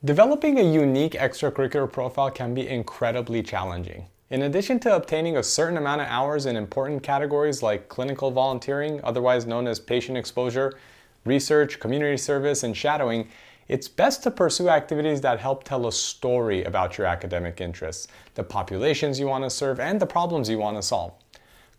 Developing a unique extracurricular profile can be incredibly challenging. In addition to obtaining a certain amount of hours in important categories like clinical volunteering, otherwise known as patient exposure, research, community service, and shadowing, it's best to pursue activities that help tell a story about your academic interests, the populations you want to serve, and the problems you want to solve.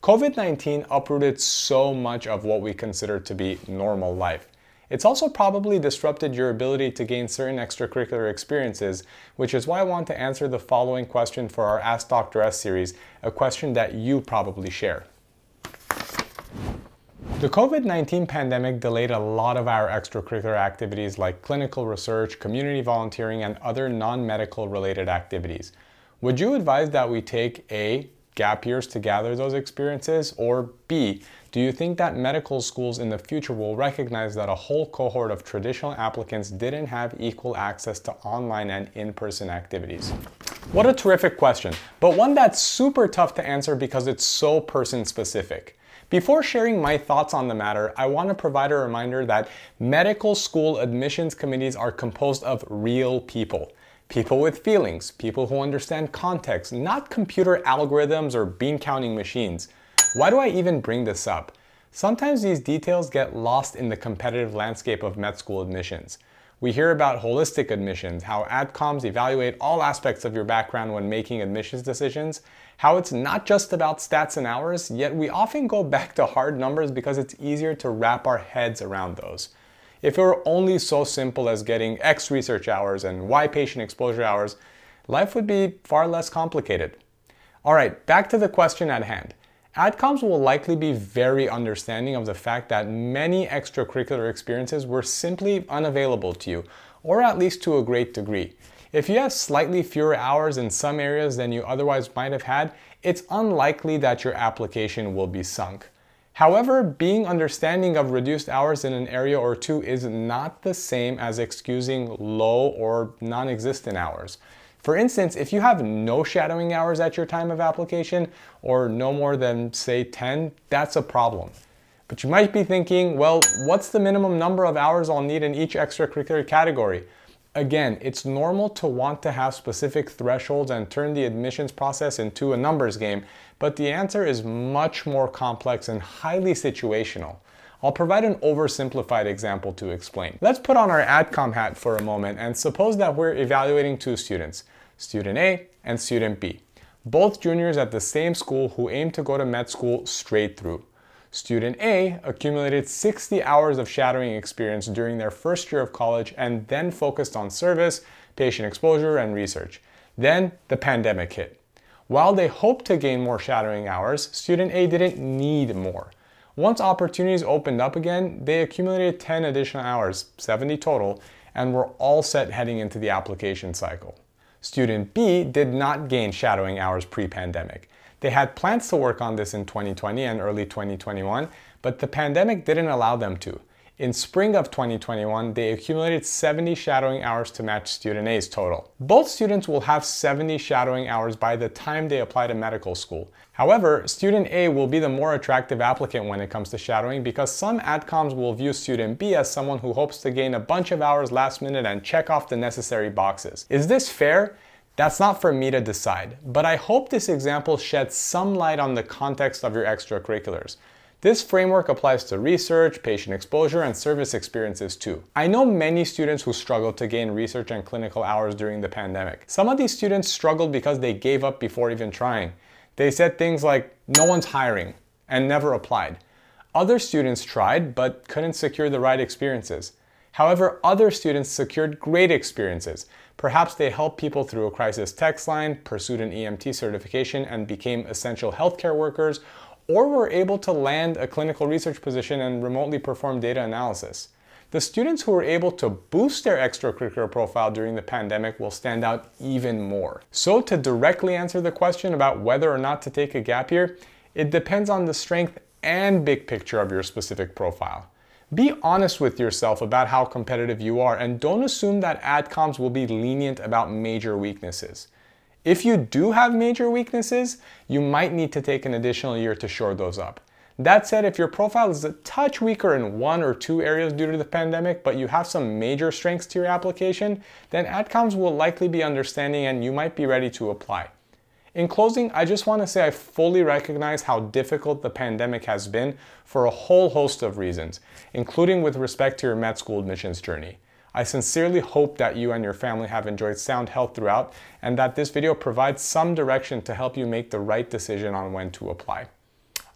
COVID-19 uprooted so much of what we consider to be normal life. It's also probably disrupted your ability to gain certain extracurricular experiences, which is why I want to answer the following question for our Ask Dr. S series, a question that you probably share. The COVID-19 pandemic delayed a lot of our extracurricular activities like clinical research, community volunteering, and other non-medical related activities. Would you advise that we take A, gap years to gather those experiences, or B, do you think that medical schools in the future will recognize that a whole cohort of traditional applicants didn't have equal access to online and in-person activities? What a terrific question, but one that's super tough to answer because it's so person-specific. Before sharing my thoughts on the matter, I want to provide a reminder that medical school admissions committees are composed of real people. People with feelings, people who understand context, not computer algorithms or bean counting machines. Why do I even bring this up? Sometimes these details get lost in the competitive landscape of med school admissions. We hear about holistic admissions, how Adcoms evaluate all aspects of your background when making admissions decisions, how it's not just about stats and hours, yet we often go back to hard numbers because it's easier to wrap our heads around those. If it were only so simple as getting X research hours and Y patient exposure hours, life would be far less complicated. All right, back to the question at hand. Adcoms will likely be very understanding of the fact that many extracurricular experiences were simply unavailable to you, or at least to a great degree. If you have slightly fewer hours in some areas than you otherwise might have had, it's unlikely that your application will be sunk. However, being understanding of reduced hours in an area or two is not the same as excusing low or non-existent hours. For instance, if you have no shadowing hours at your time of application, or no more than, say, 10, that's a problem. But you might be thinking, well, what's the minimum number of hours I'll need in each extracurricular category? Again, it's normal to want to have specific thresholds and turn the admissions process into a numbers game, but the answer is much more complex and highly situational. I'll provide an oversimplified example to explain. Let's put on our Adcom hat for a moment and suppose that we're evaluating two students, student A and student B, both juniors at the same school who aim to go to med school straight through. Student A accumulated 60 hours of shadowing experience during their first year of college and then focused on service, patient exposure, and research. Then the pandemic hit. While they hoped to gain more shadowing hours, student A didn't need more. Once opportunities opened up again, they accumulated 10 additional hours, 70 total, and were all set heading into the application cycle. Student B did not gain shadowing hours pre-pandemic. They had plans to work on this in 2020 and early 2021, but the pandemic didn't allow them to. In spring of 2021, they accumulated 70 shadowing hours to match student A's total. Both students will have 70 shadowing hours by the time they apply to medical school. However, student A will be the more attractive applicant when it comes to shadowing because some Adcoms will view student B as someone who hopes to gain a bunch of hours last minute and check off the necessary boxes. Is this fair? That's not for me to decide, but I hope this example sheds some light on the context of your extracurriculars. This framework applies to research, patient exposure, and service experiences too. I know many students who struggled to gain research and clinical hours during the pandemic. Some of these students struggled because they gave up before even trying. They said things like, "No one's hiring," and never applied. Other students tried, but couldn't secure the right experiences. However, other students secured great experiences. Perhaps they helped people through a crisis text line, pursued an EMT certification, and became essential healthcare workers, or were able to land a clinical research position and remotely perform data analysis. The students who were able to boost their extracurricular profile during the pandemic will stand out even more. So to directly answer the question about whether or not to take a gap year, it depends on the strength and big picture of your specific profile. Be honest with yourself about how competitive you are and don't assume that Adcoms will be lenient about major weaknesses. If you do have major weaknesses, you might need to take an additional year to shore those up. That said, if your profile is a touch weaker in one or two areas due to the pandemic, but you have some major strengths to your application, then Adcoms will likely be understanding and you might be ready to apply. In closing, I just want to say I fully recognize how difficult the pandemic has been for a whole host of reasons, including with respect to your med school admissions journey. I sincerely hope that you and your family have enjoyed sound health throughout and that this video provides some direction to help you make the right decision on when to apply.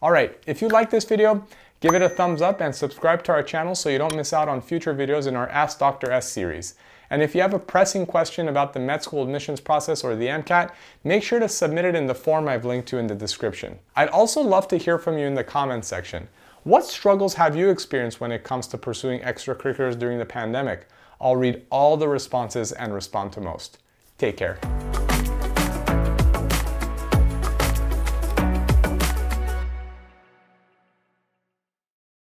Alright, if you like this video, give it a thumbs up and subscribe to our channel so you don't miss out on future videos in our Ask Dr. S series. And if you have a pressing question about the med school admissions process or the MCAT, make sure to submit it in the form I've linked to in the description. I'd also love to hear from you in the comments section. What struggles have you experienced when it comes to pursuing extracurriculars during the pandemic? I'll read all the responses and respond to most. Take care.